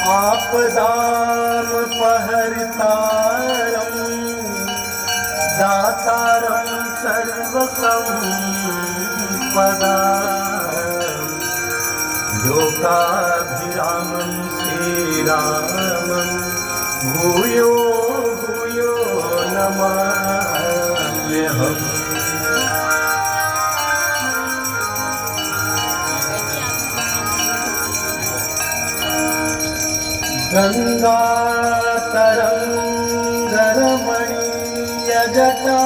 आपदामपहर्तारं दातारं सर्वसम्पदां लोकाभिरामं श्रीरामं भूयो भूयो नमाम्यहम्। गङ्गातरङ्गरमणीयजटा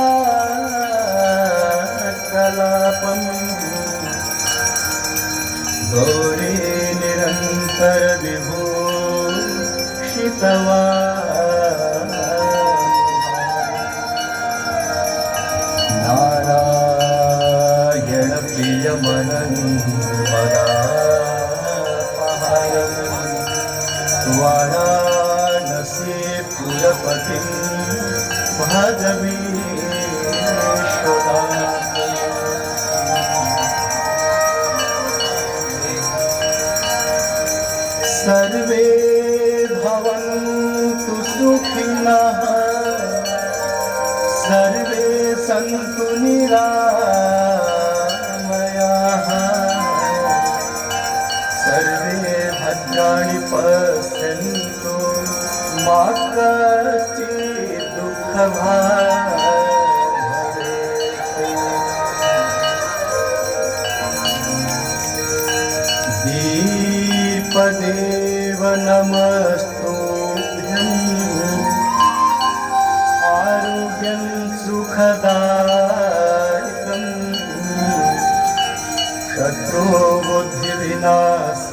कलापं गौरी निरन्तरविभूषितवान् नारायणप्रियमनन्मदापहारम् वाराणसीपुरपतिं भज विश्वनाथं। सर्वे भवन्तु सुखिनः सर्वे सन्तु निरामयाः सर्वे भद्राणि पश्यन्तु मा कश्चित् दुःखभाग् भवेत्। दीपदेव नमस्तुभ्यं आरोग्यं सुखदायकं शत्रुबुद्धिविनाशम्